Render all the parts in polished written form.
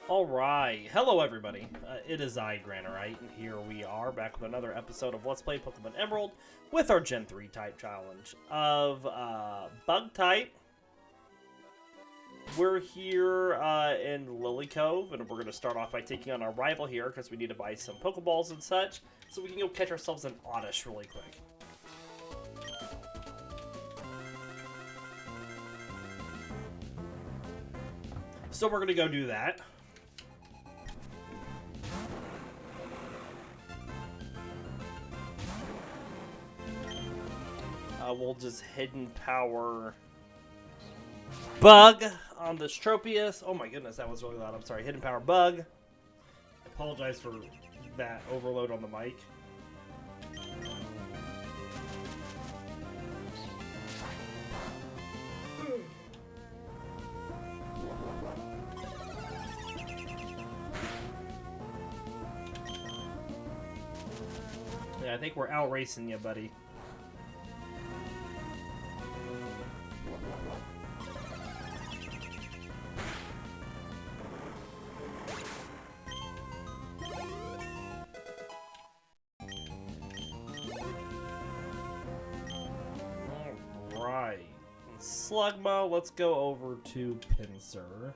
Alright, hello everybody, it is I, Granorite, and here we are back with another episode of Let's Play Pokemon Emerald with our Gen 3 type challenge of Bug type. We're here in Lily Cove, and we're going to start off by taking on our rival here because we need to buy some Pokeballs and such, so we can go catch ourselves an Oddish really quick. So we're going to go do that. We'll just hidden power bug on this Tropius. Oh my goodness, that was really loud. I'm sorry. Hidden power bug. I apologize for that overload on the mic. Yeah, I think we're out racing you, buddy. Slugma, let's go over to Pinsir.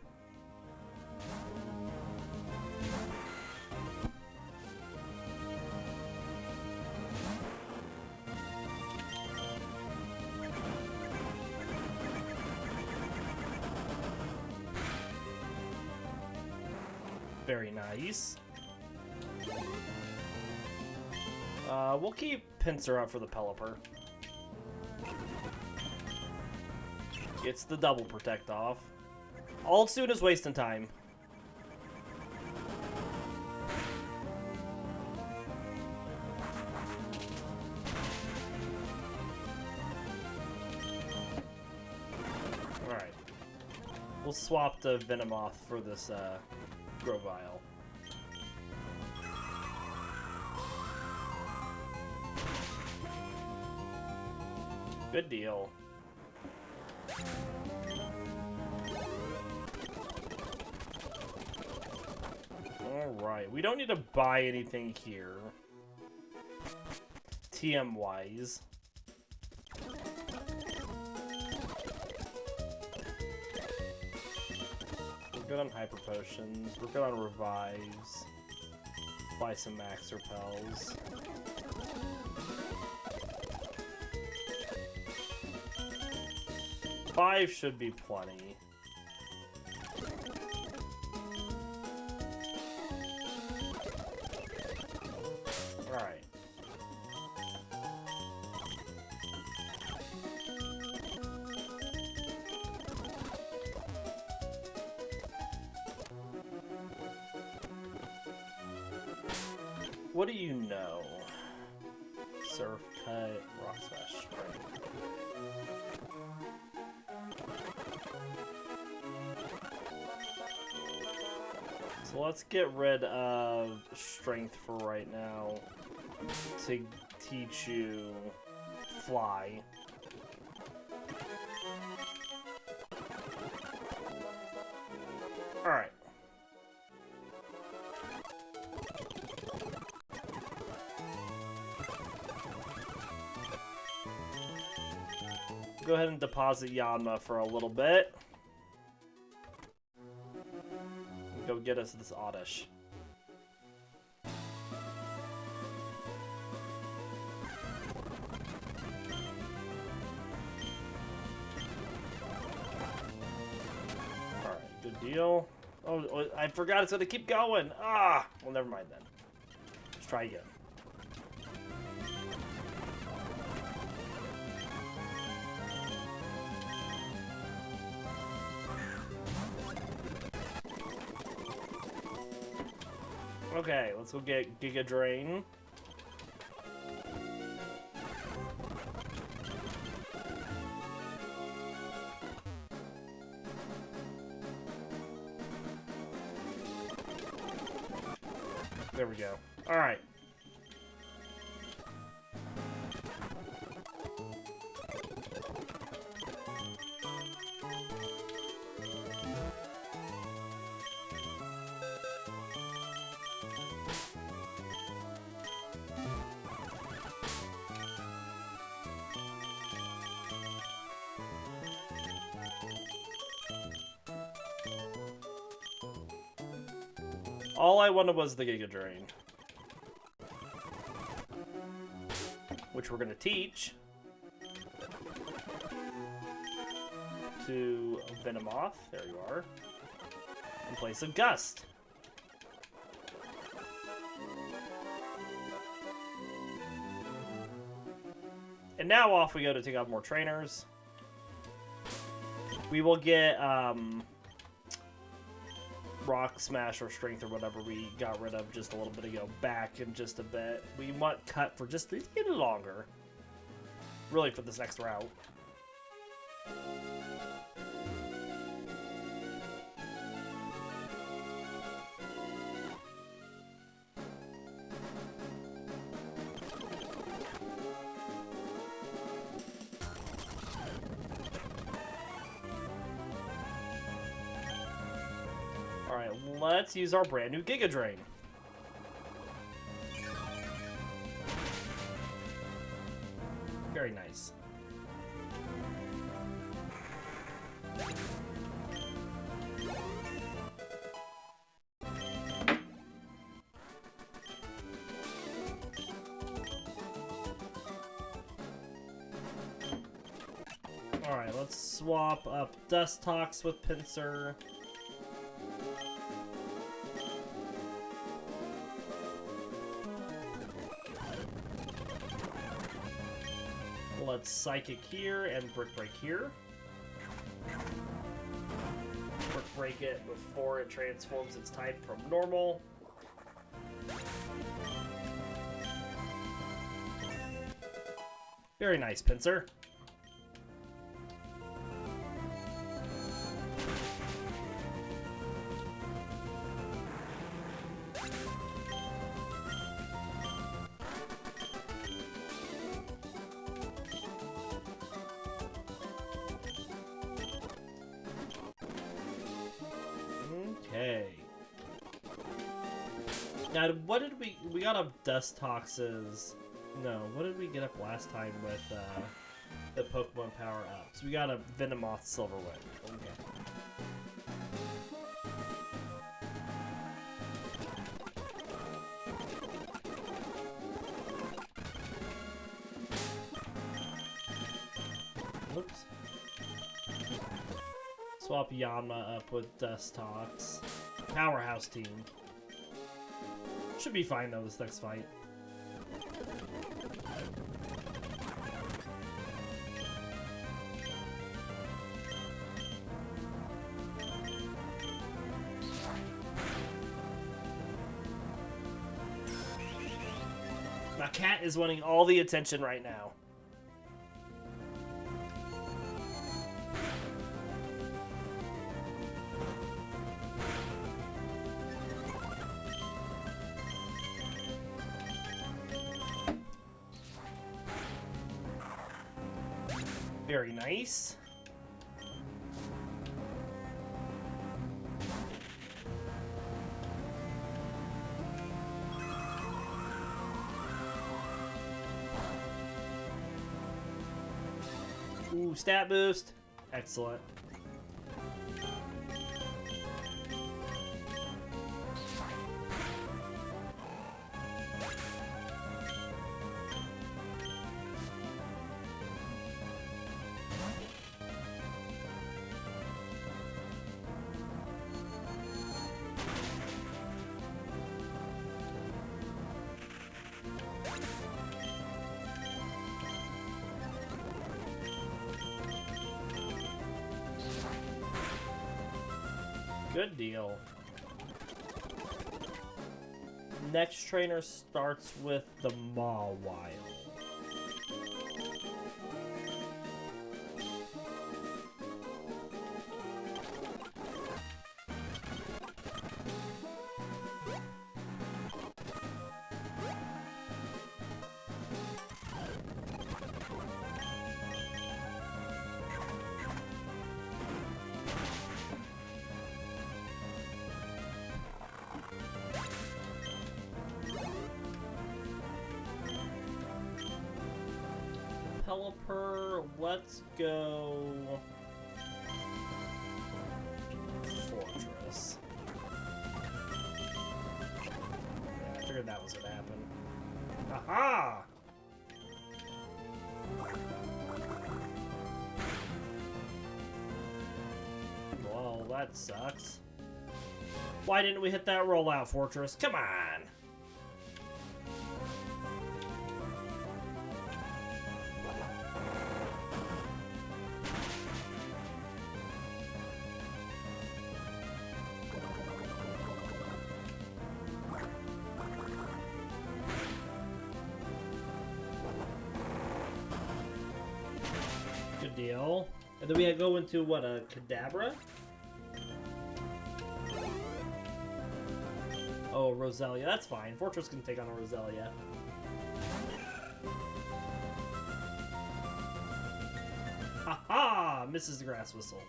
Very nice. We'll keep Pinsir up for the Pelipper. It's the double protect off. All it's doing is wasting time. Alright. We'll swap the Venomoth for this Grovile. Good deal. Alright, we don't need to buy anything here. TM-wise. We're good on Hyper Potions. We're good on Revives. Buy some Max Repels. Five should be plenty. Alright. What do you know? Surf Cut, Rock Smash, Strength. So let's get rid of Strength for right now to teach you Fly. Alright. Go ahead and deposit Yanma for a little bit. Go get us this Oddish. Alright, good deal. Oh, I forgot it's gonna keep going. Ah! Well, never mind then. Let's try again. Okay, let's go get Giga Drain. There we go. Alright. All I wanted was the Giga Drain. Which we're going to teach to Venomoth. There you are. In place of Gust. And now off we go to take out more trainers. We will get Rock Smash or Strength or whatever we got rid of just a little bit ago back in just a bit. We want Cut for just a little longer. Really for this next route. Alright, let's use our brand new Giga Drain. Very nice. Alright, let's swap up Dustox with Pinsir. Let's Psychic here and Brick Break here. Brick Break it before it transforms its type from normal. Very nice, Pinsir. Okay. Now, what did we got up Dustox's? No, what did we get up last time with the Pokemon power ups? We got a Venomoth Silverwind. Okay. Oops. Swap Yanma up with Dustox. Powerhouse team. Should be fine though this next fight. My cat is wanting all the attention right now. Very nice. Ooh, stat boost. Excellent. Good deal. Next trainer starts with the Mawile. Pelipper, let's go Forretress. Figured that was gonna happen. Aha! Well, that sucks. Why didn't we hit that rollout, Forretress? Come on! Good deal. And then we go into, what, a Kadabra? Oh, Roselia. That's fine. Forretress can take on a Roselia. Ha-ha! Misses the grass whistle.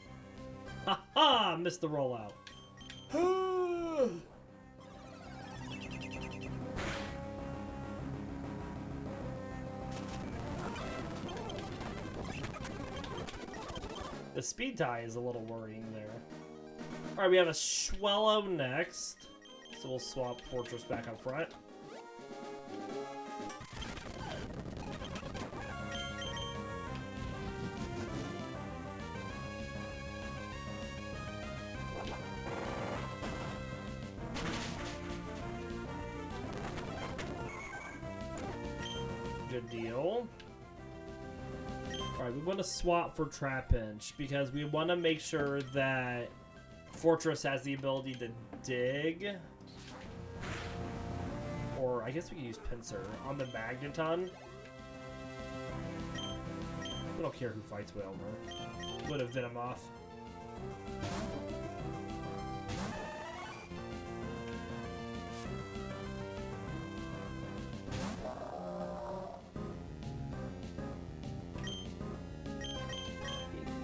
Ha-ha! Missed the rollout. The speed tie is a little worrying there. Alright, we have a Schwellow next. So we'll swap Forretress back up front. Good deal. Alright, we want to swap for Trapinch because we want to make sure that Forretress has the ability to dig. Or I guess we can use Pinsir on the Magneton. We don't care who fights Whalmer. Would have Venomoth.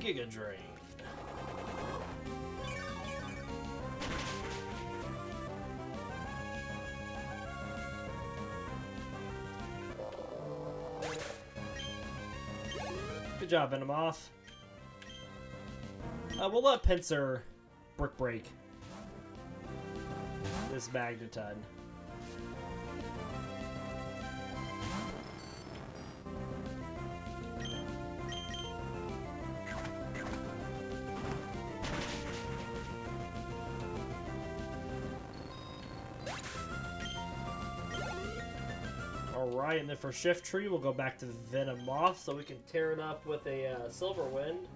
Giga Drain. Good job, Venomoth. We'll let Pinsir Brick Break this Magneton. Alright, and then for Shift Tree, we'll go back to Venomoth so we can tear it up with a Silver Wind.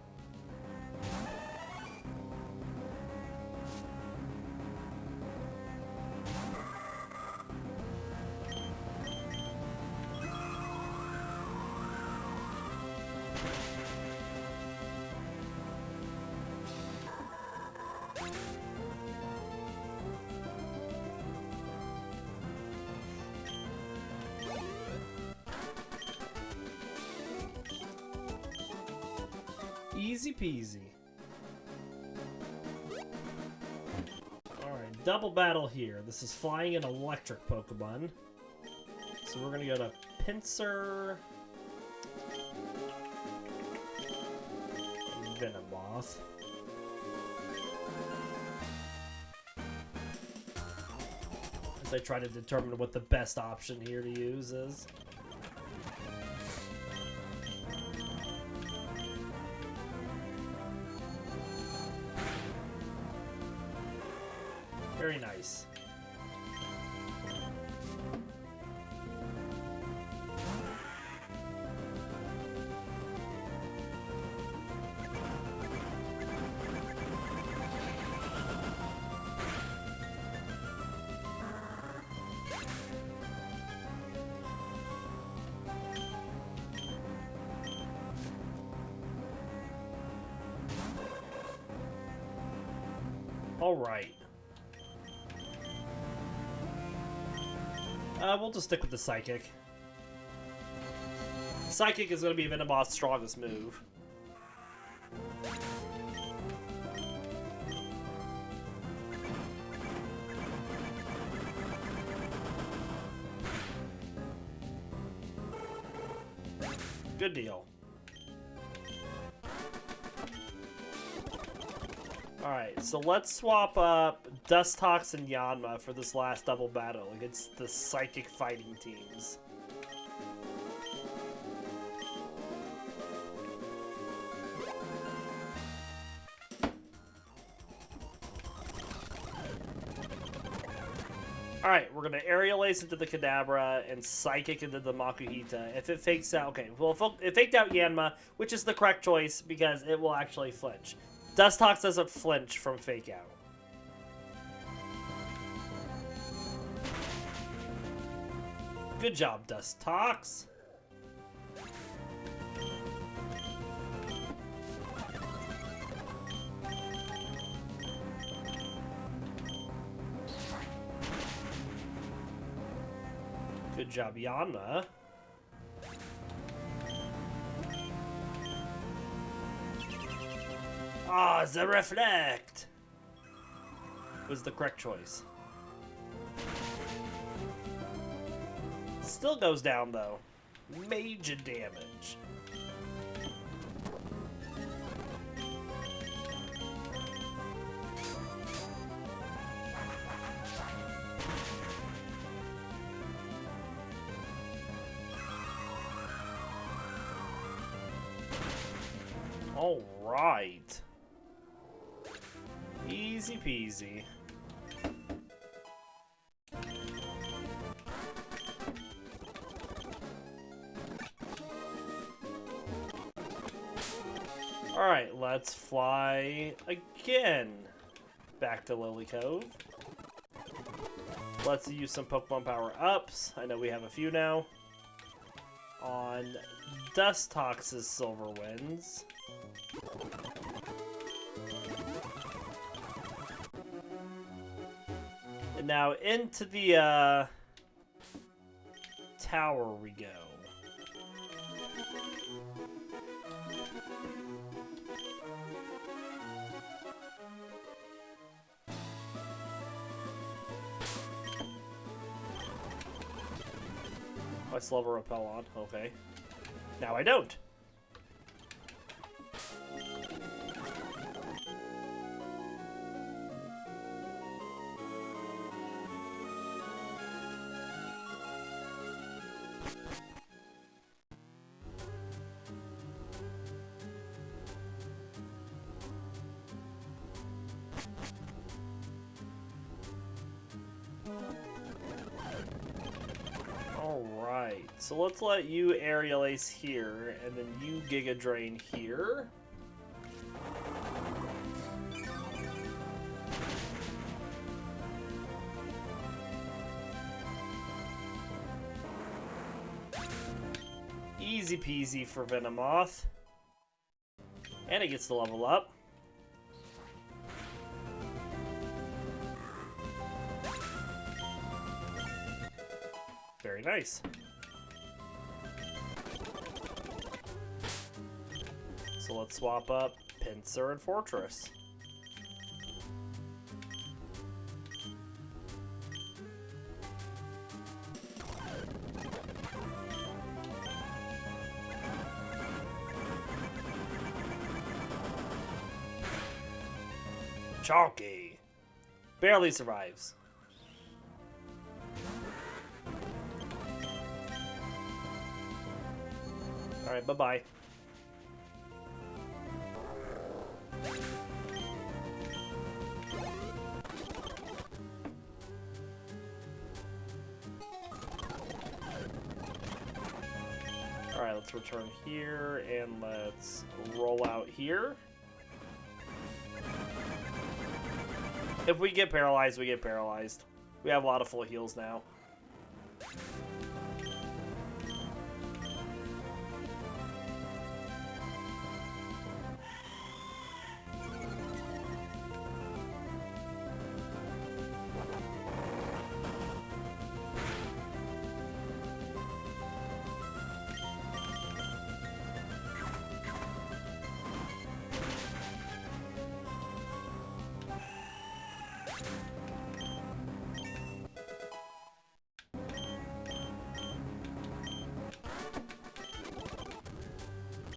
Easy peasy. Alright, double battle here. This is flying an electric Pokemon. So we're gonna go to Pinsir and Venomoth. As I try to determine what the best option here to use is. Very nice. All right. We'll just stick with the Psychic. Psychic is going to be Venomoth's strongest move. Good deal. Alright, so let's swap up Dustox and Yanma for this last double battle against the psychic fighting teams. Alright, we're gonna Aerial Ace into the Kadabra and Psychic into the Makuhita. If it fakes out, okay, well, it faked out Yanma, which is the correct choice because it will actually flinch. Dustox doesn't flinch from fake out. Good job, Dustox. Good job, Yanma. Ah, the Reflect was the correct choice. Still goes down, though. Major damage. All right. Easy peasy. Alright, let's fly again back to Lily Cove. Let's use some Pokemon power-ups. I know we have a few now. On Dustox's Silver Winds. And now into the tower we go. I still have a repel on, okay. Now I don't. Alright, so let's let you Aerial Ace here, and then you Giga Drain here. Easy peasy for Venomoth. And it gets to level up. Very nice. So let's swap up Pinsir and Forretress. Chalky. Barely survives. Alright, bye-bye. Alright, let's return here, and let's roll out here. If we get paralyzed, we get paralyzed. We have a lot of full heals now.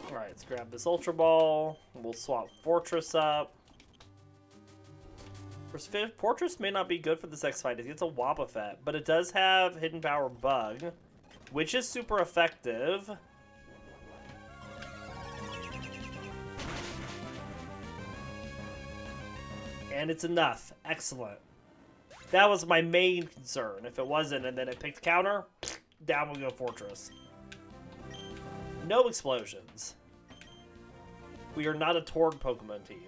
Alright, let's grab this Ultra Ball. We'll swap Forretress up. Fortress may not be good for this next fight. It's a Wobbuffet, but it does have Hidden Power Bug, which is super effective. And it's enough. Excellent. That was my main concern. If it wasn't, and then it picked counter, down we go Fortress. No explosions. We are not a Torg Pokemon team.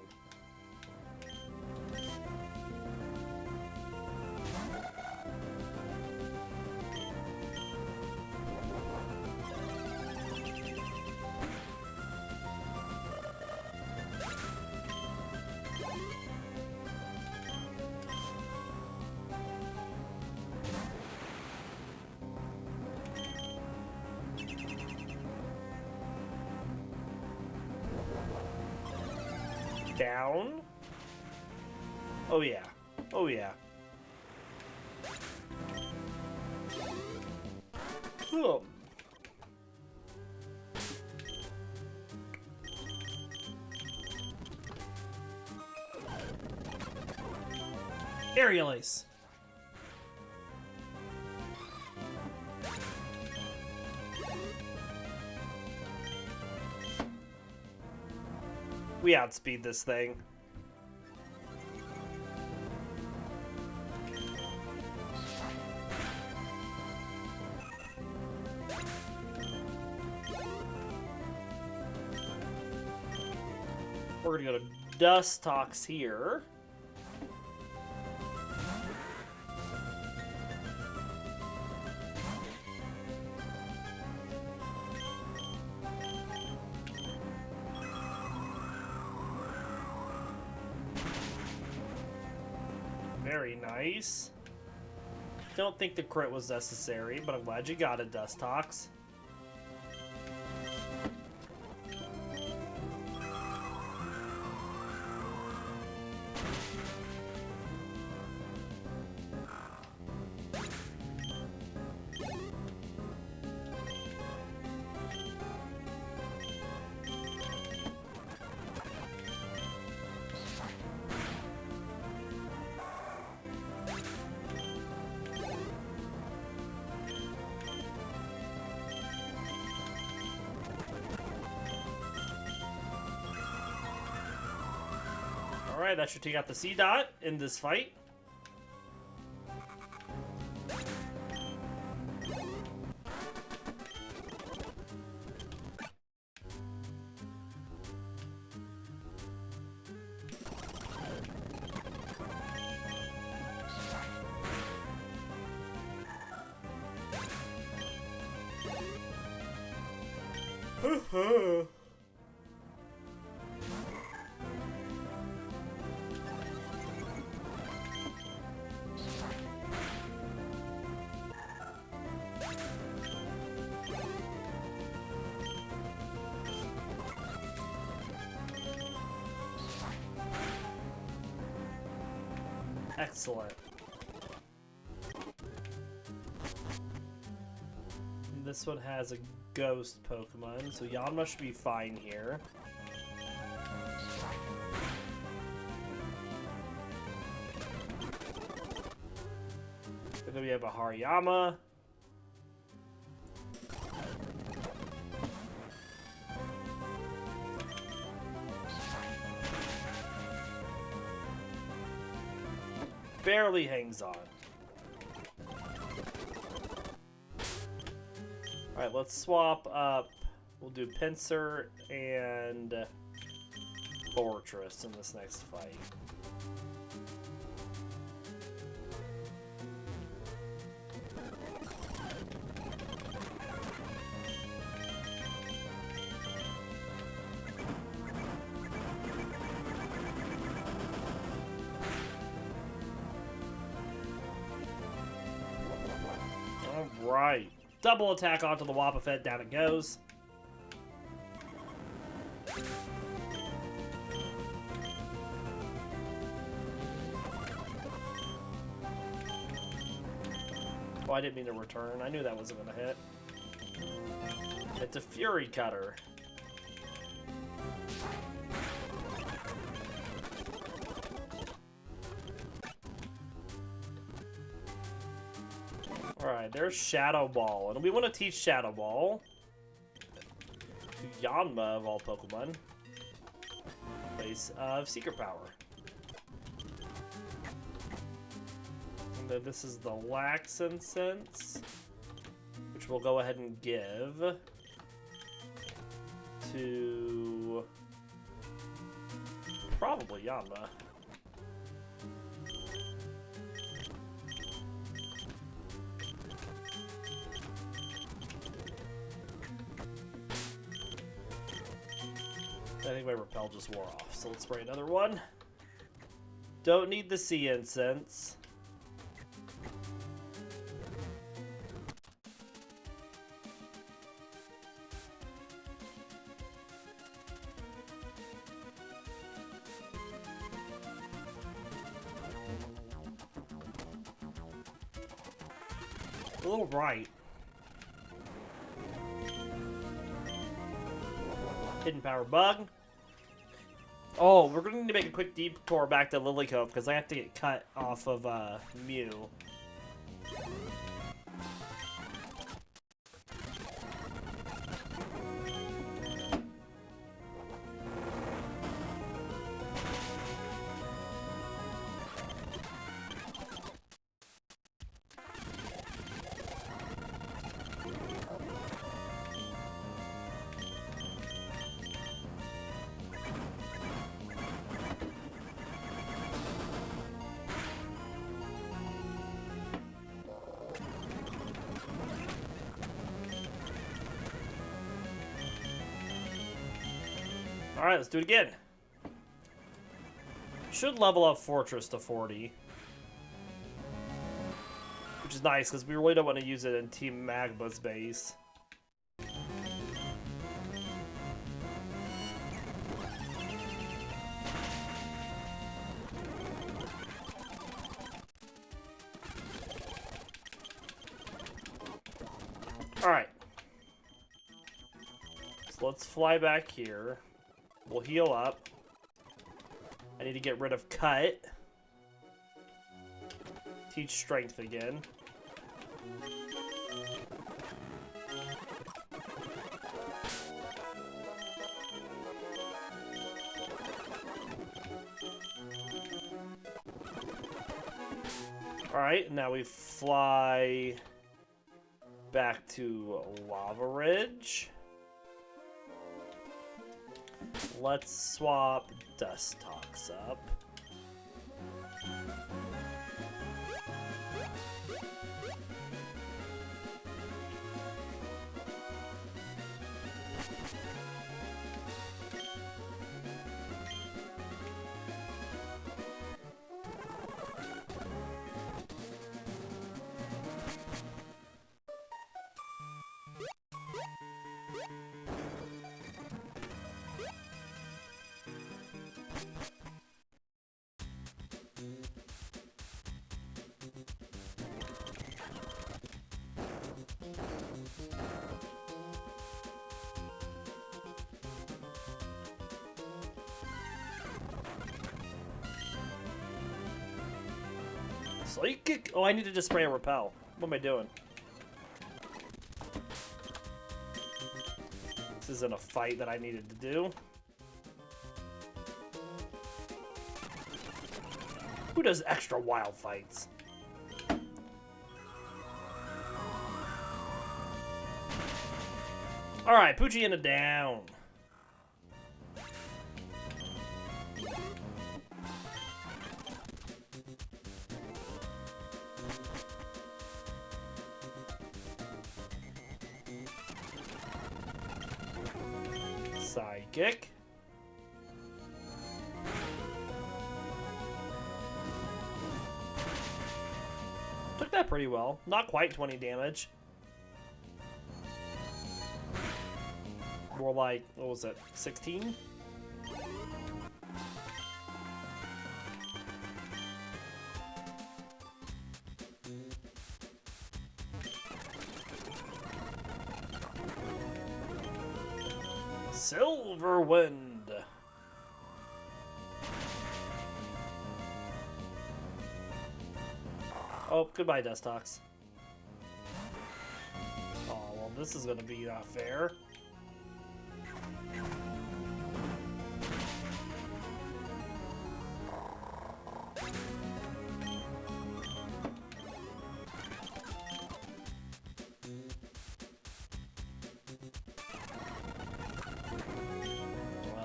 Down. Oh yeah. Oh yeah. Cool. Aerial Ace. We outspeed this thing. We're gonna go to Dustox here. Very nice. Don't think the crit was necessary, but I'm glad you got it, Dustox. Alright, that should take out the C-Dot in this fight. Excellent. This one has a ghost Pokemon, so Yanma should be fine here. And then we have a Hariyama. Barely hangs on. Alright, let's swap up. We'll do Pinsir and Forretress in this next fight. Alright. Double attack onto the Wobbuffet, down it goes. Oh, I didn't mean to return. I knew that wasn't going to hit. It's a Fury Cutter. Alright, there's Shadow Ball. And we want to teach Shadow Ball to Yanma of all Pokemon. Place of Secret Power. And then this is the Lax Incense, which we'll go ahead and give to probably Yanma. I think my repel just wore off, so let's spray another one. Don't need the sea incense. A little bright. Hidden Power Bug. Oh, we're going to need to make a quick detour back to Lily Cove because I have to get cut off of Mew. Alright, let's do it again. Should level up Forretress to 40. Which is nice, because we really don't want to use it in Team Magma's base. Alright. So let's fly back here. We'll heal up. I need to get rid of Cut. Teach Strength again. Alright, now we fly back to Lava Ridge. Let's swap Dustox up. Psychic? Oh, I need to just spray a repel. What am I doing? This isn't a fight that I needed to do. Who does extra wild fights? Alright, Poochyena down. Psychic. Took that pretty well. Not quite 20 damage. More like, what was it, 16? Silver Wind. Oh, goodbye, Dustox. this is gonna be not fair.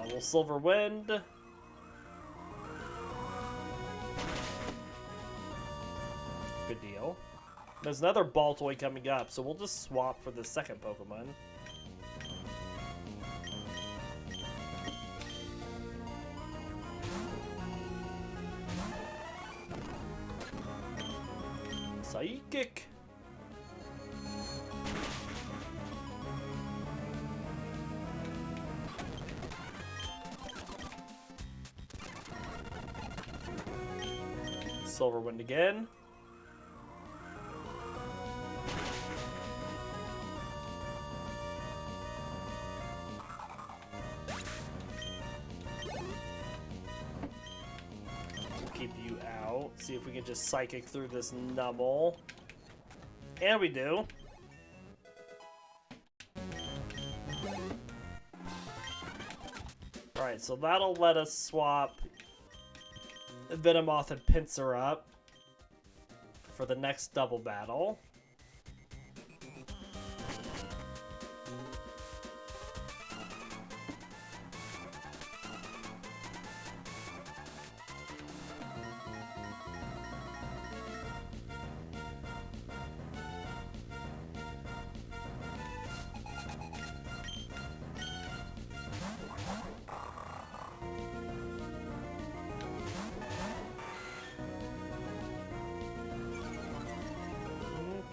We'll Silver Wind. Good deal. There's another Baltoy coming up, so we'll just swap for the second Pokemon. Psychic. Silver Wind again. Keep you out. See if we can just Psychic through this Numble. And we do. Alright, so that'll let us swap Venomoth and Pinsir up for the next double battle.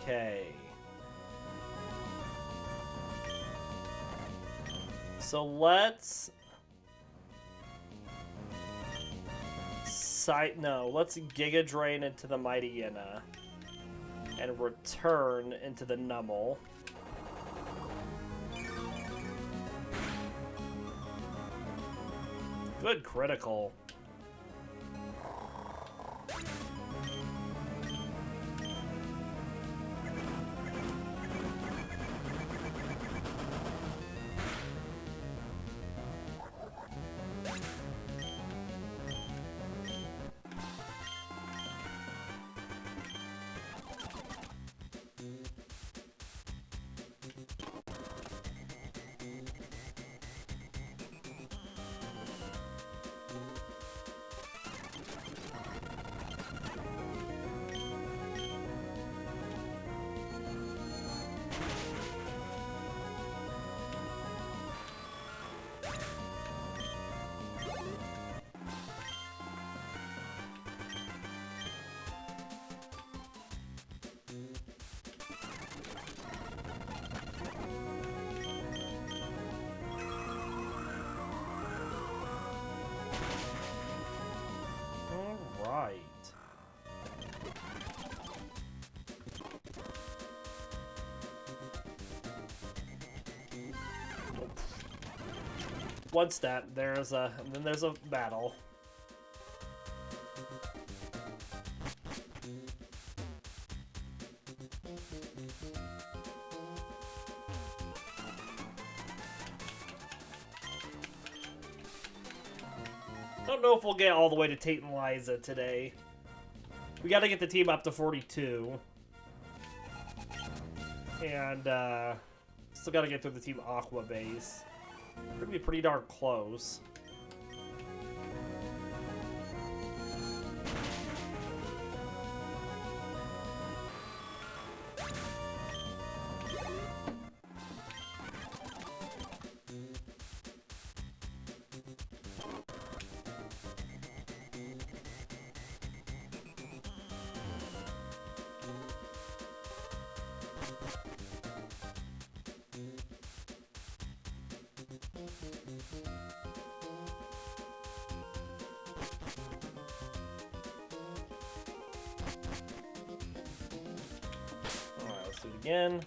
Okay. So let's let's Giga Drain into the Mighty Yanma and return into the Numble. Good critical. Right. One step, and then there's a battle. I don't know if we'll get all the way to Tate and Liza today. We gotta get the team up to 42. And, still gotta get through the Team Aqua base. We're gonna be pretty darn close. Alright, let's do it again.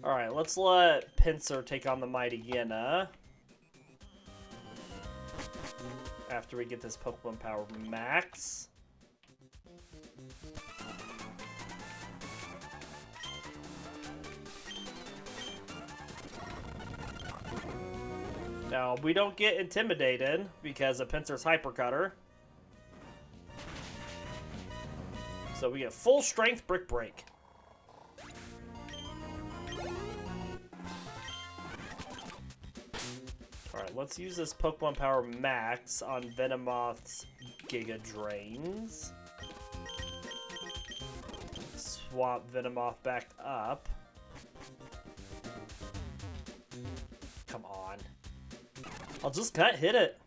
Alright, let's let Pinsir take on the mighty Yanma. After we get this Pokemon power max. Now, we don't get intimidated because of Pinsir's Hyper Cutter. So we get full strength Brick Break. Alright, let's use this Pokemon Power Max on Venomoth's Giga Drains. Swap Venomoth back up. Come on. I'll just hit it.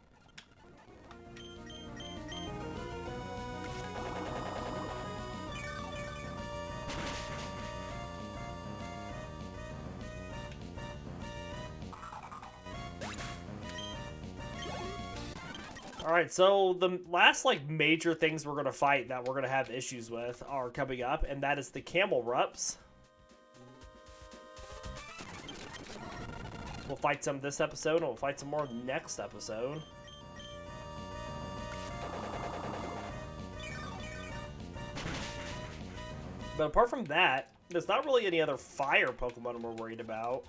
Alright, so the last, major things we're going to fight that we're going to have issues with are coming up, and that is the Camel Rups. We'll fight some this episode, and we'll fight some more next episode. But apart from that, there's not really any other fire Pokemon we're worried about.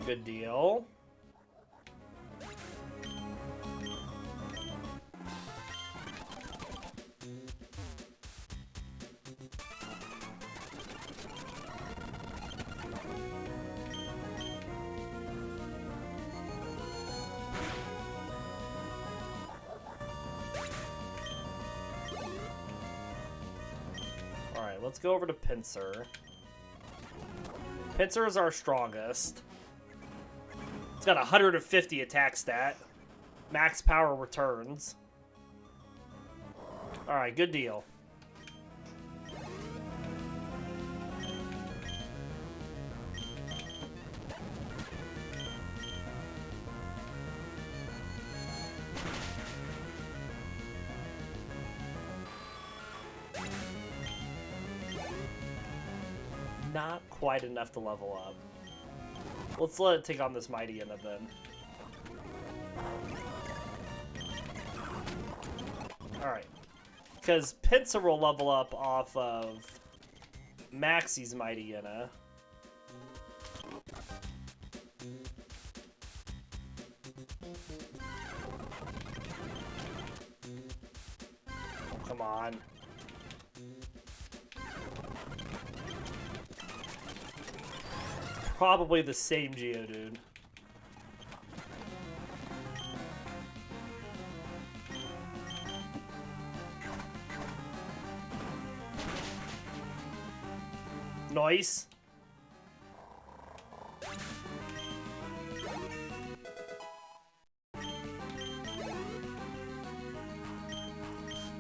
Good deal. Alright, let's go over to Pinsir. Pinsir is our strongest. It's got 150 attack stat. Max power returns. Alright, good deal. Not quite enough to level up. Let's let it take on this mighty Yanma then. Alright. Because Pinsir will level up off of Maxie's mighty Yanma. Oh, come on. Probably the same Geodude. Nice.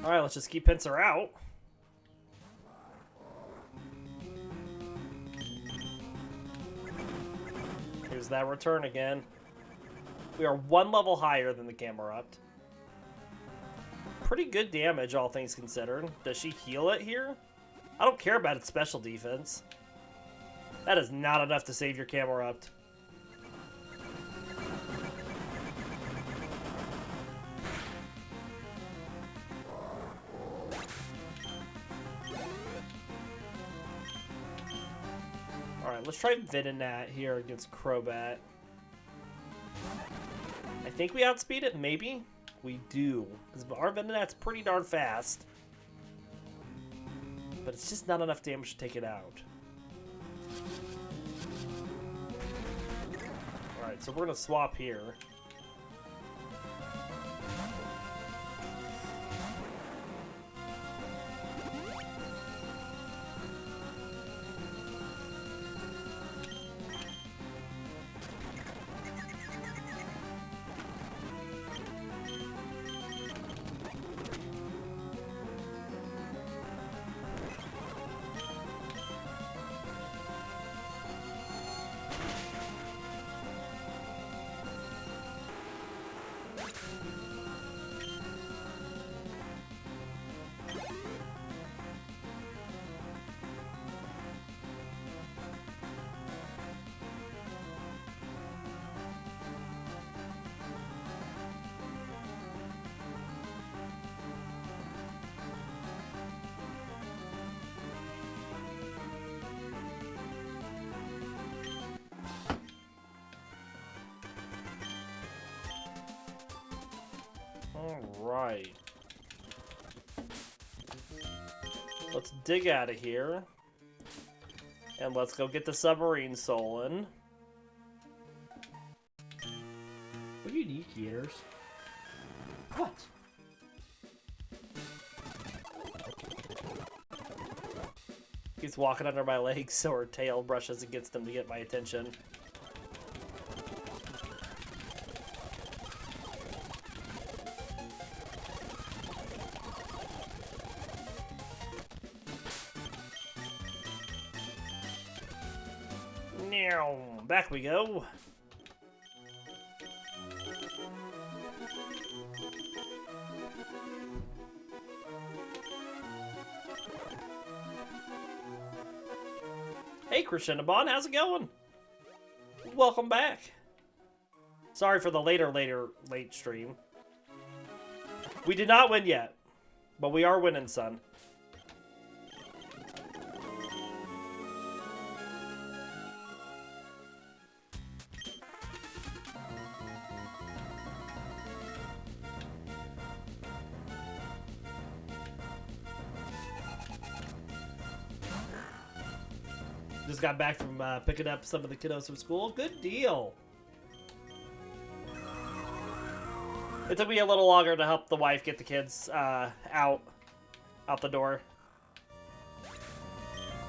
Alright, let's just keep Pinsir out. Here's that return again. We are one level higher than the Camerupt. Pretty good damage, all things considered. Does she heal it here? I don't care about its special defense. That is not enough to save your Camerupt. Alright, let's try Venonat here against Crobat. I think we outspeed it, maybe? We do. Because our Venonat's pretty darn fast. But it's just not enough damage to take it out. Alright, so we're going to swap here. Alright. Let's dig out of here. And let's go get the submarine stolen. What unique ears? What? He's walking under my legs so her tail brushes against him to get my attention. Now, back we go. Hey, Crescendabon, how's it going? Welcome back. Sorry for the late stream. We did not win yet, but we are winning, son. Just got back from picking up some of the kiddos from school. Good deal. It took me a little longer to help the wife get the kids out the door,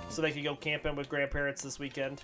so they could go camping with grandparents this weekend.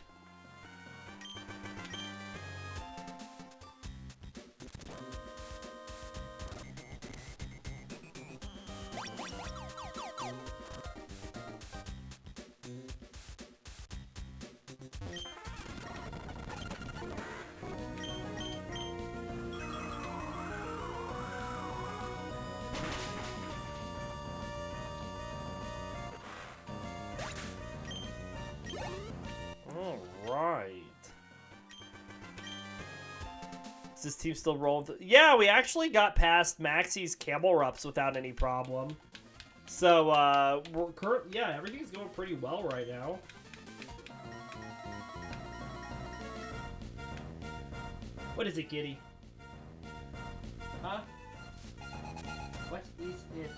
This team still rolling? Yeah, we actually got past Maxie's Camel Rups without any problem. So, yeah, everything's going pretty well right now. What is it, Giddy? Huh? What is it?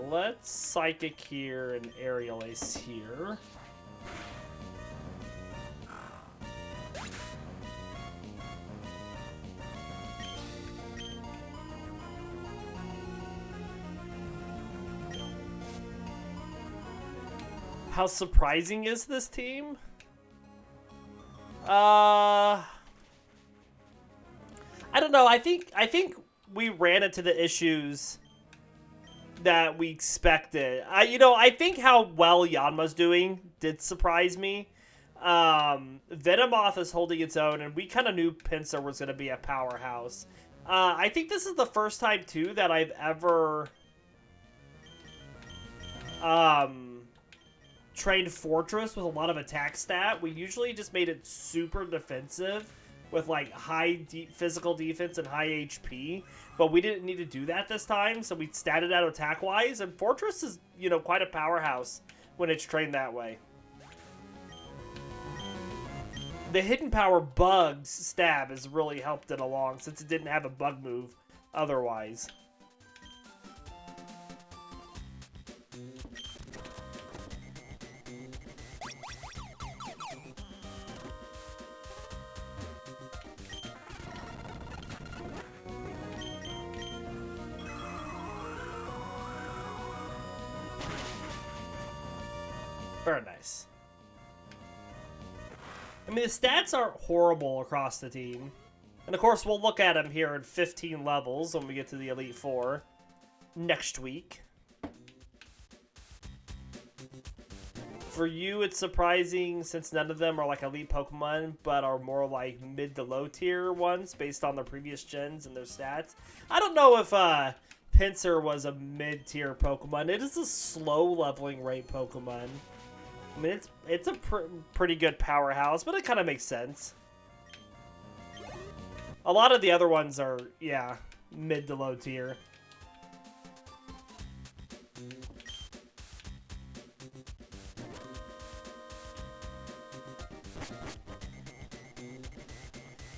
Let's Psychic here and Aerial Ace here. How surprising is this team? I don't know. I think we ran into the issues that we expected. I think how well Yanma's doing did surprise me. Venomoth is holding its own, and we kind of knew Pinsir was going to be a powerhouse. I think this is the first time, too, that I've ever trained Forretress with a lot of attack stat. We usually just made it super defensive with like high physical defense and high HP, but we didn't need to do that this time, so we statted out attack-wise, and Forretress is, quite a powerhouse when it's trained that way. The Hidden Power Bugs stab has really helped it along, since it didn't have a bug move otherwise. Very nice. I mean, the stats aren't horrible across the team. And of course, we'll look at them here in 15 levels when we get to the Elite Four next week. For you, it's surprising since none of them are like elite Pokemon, but are more like mid to low tier ones based on their previous gens and their stats. I don't know if Pinsir was a mid tier Pokemon. It is a slow leveling rate Pokemon. I mean, it's a pretty good powerhouse, but it kind of makes sense. A lot of the other ones are, yeah, mid to low tier.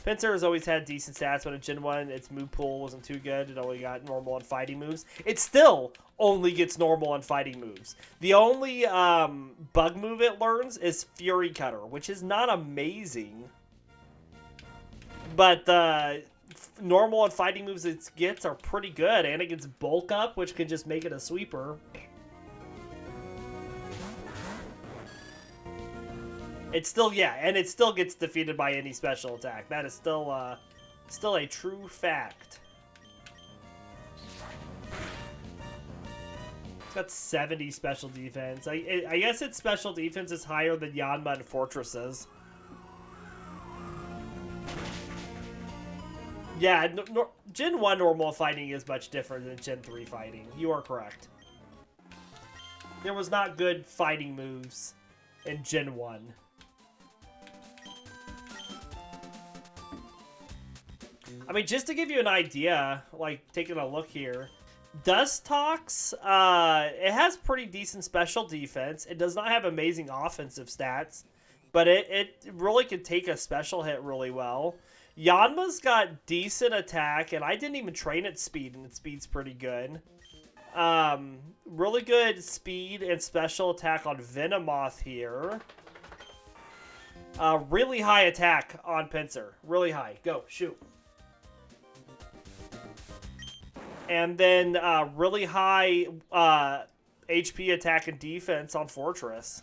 Pinsir has always had decent stats, but in Gen 1, its move pool wasn't too good. It only got normal and fighting moves. It still only gets normal and fighting moves. The only bug move it learns is Fury Cutter, which is not amazing. But the normal and fighting moves it gets are pretty good. And it gets Bulk Up, which can just make it a sweeper. It's still, yeah, and it still gets defeated by any special attack. That is still a true fact. It's got 70 special defense. I guess its special defense is higher than Yanma and Fortress's. Yeah, Gen 1 normal fighting is much different than Gen 3 fighting. You are correct. There was not good fighting moves in Gen 1. I mean, just to give you an idea, like, taking a look here, Dustox, it has pretty decent special defense. It does not have amazing offensive stats, but it really can take a special hit really well. Yanma's got decent attack, and I didn't even train its speed, and its speed's pretty good. Really good speed and special attack on Venomoth here. Really high attack on Pinsir. Really high. Go, shoot. And then really high HP attack and defense on Forretress.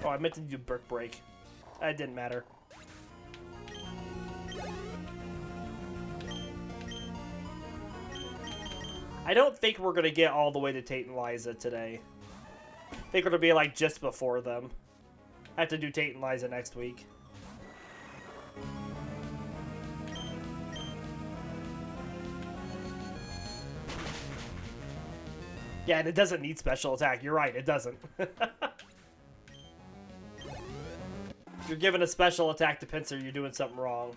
Oh, I meant to do Brick Break. That didn't matter. I don't think we're going to get all the way to Tate and Liza today. I think we're going to be like just before them. I have to do Tate and Liza next week. Yeah, and it doesn't need special attack. You're right, it doesn't. If you're giving a special attack to Pinsir, you're doing something wrong.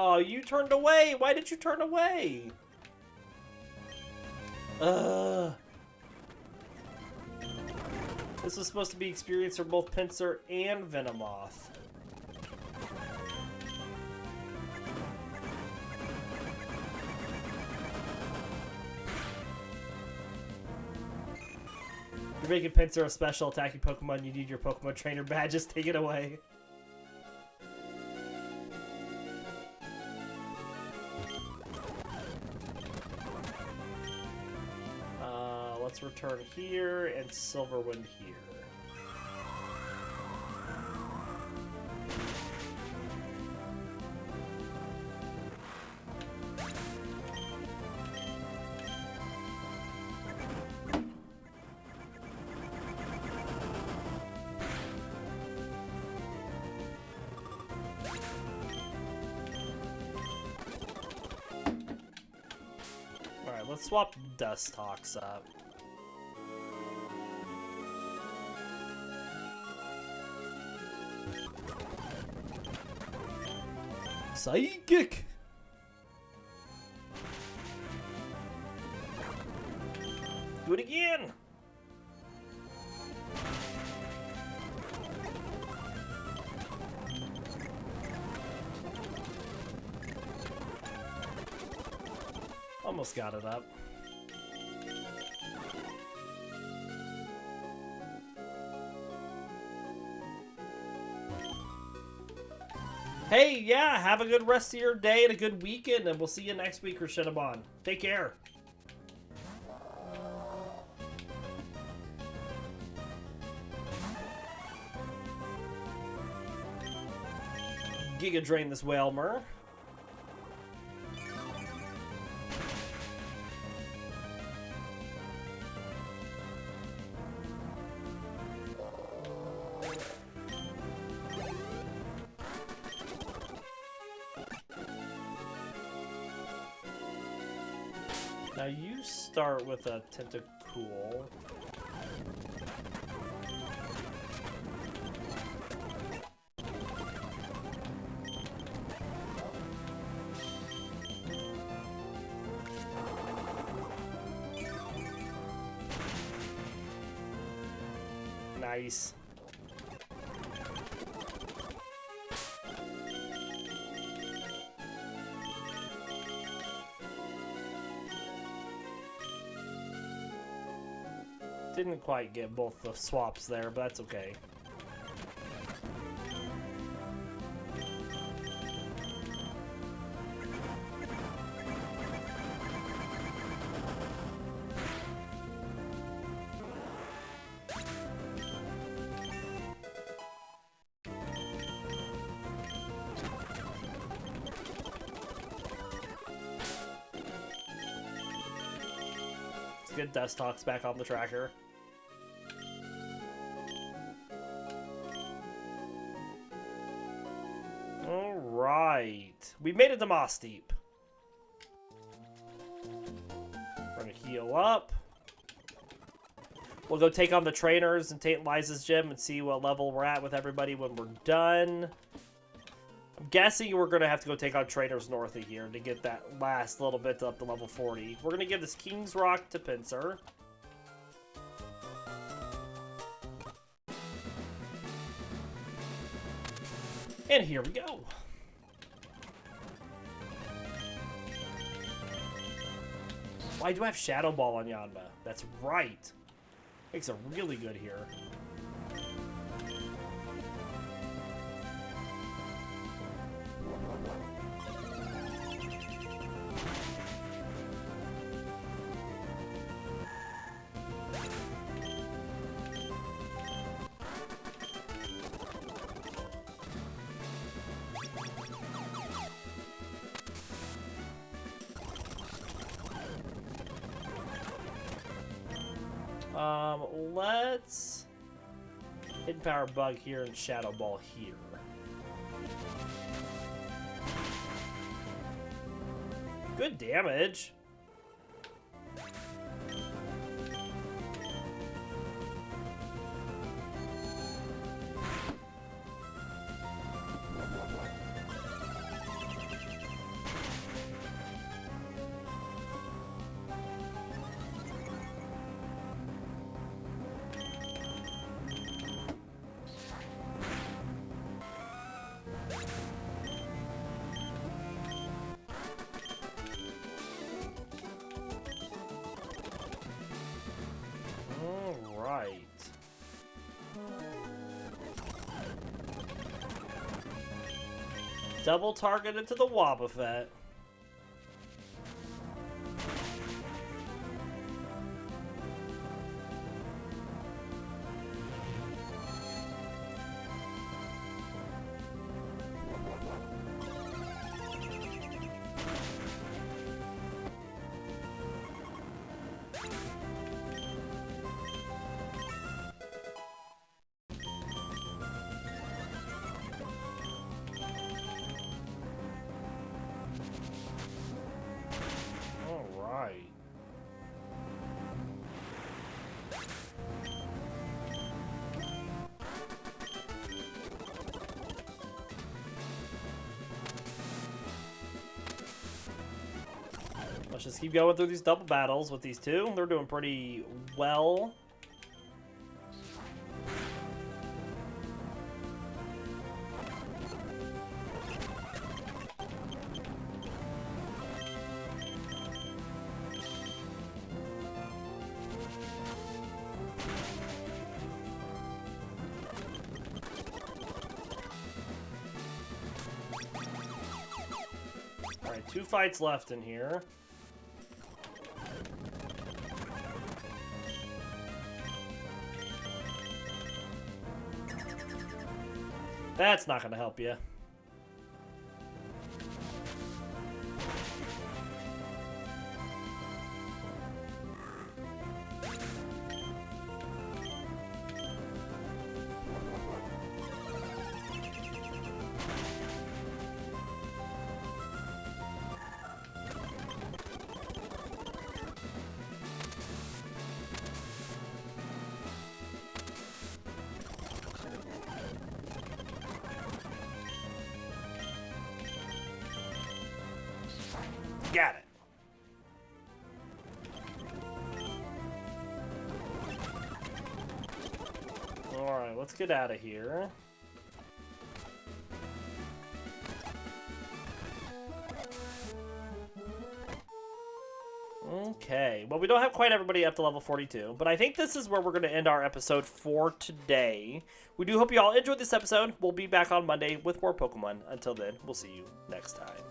Oh, you turned away! Why did you turn away? This was supposed to be experience for both Pinsir and Venomoth. You're making Pinsir a special attacking Pokemon. You need your Pokemon trainer badges. Take it away. Let's return here and Silverwind here. Alright, let's swap Dustox up. Psychic! Do it again! Almost got it up. Hey, yeah, have a good rest of your day and a good weekend, and we'll see you next week, Rashidabon. Take care. Giga Drain this Whalmer. Now you start with a Tentacool. Nice. Didn't quite get both the swaps there, but that's okay. Let's get Dustox back on the tracker. Alright. We made it to Moss Deep. We're gonna heal up. We'll go take on the trainers and Tantalize's gym and see what level we're at with everybody when we're done. I'm guessing we're gonna have to go take on trainers north of here to get that last little bit up to level 40. We're gonna give this King's Rock to Pinsir. And here we go. Why do I have Shadow Ball on Yanma? That's right. Makes it really good here. Let's Hidden Power Bug here and Shadow Ball here. Good damage. Right. Double targeted to the Wobbuffet. Let's just keep going through these double battles with these two. They're doing pretty well. Alright, 2 fights left in here. That's not going to help you. Got it. Alright, let's get out of here. Okay, well, we don't have quite everybody up to level 42, but I think this is where we're going to end our episode for today. We do hope you all enjoyed this episode. We'll be back on Monday with more Pokemon. Until then, we'll see you next time.